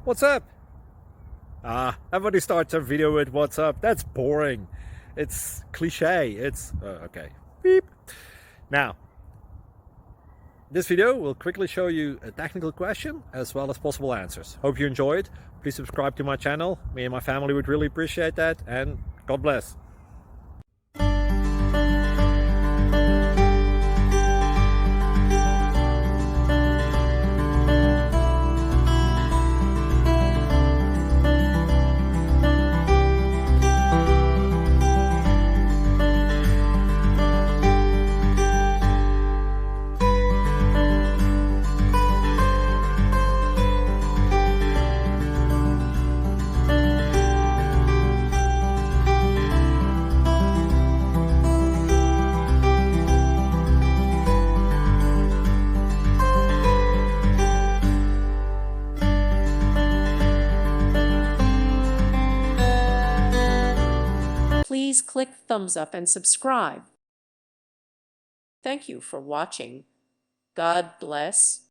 What's up? Everybody starts a video with what's up. That's boring. It's cliche. It's okay. Beep. Now, this video will quickly show you a technical question as well as possible answers. Hope you enjoy it. Please subscribe to my channel. Me and my family would really appreciate that, and God bless. Please click thumbs up and subscribe. Thank you for watching. God bless.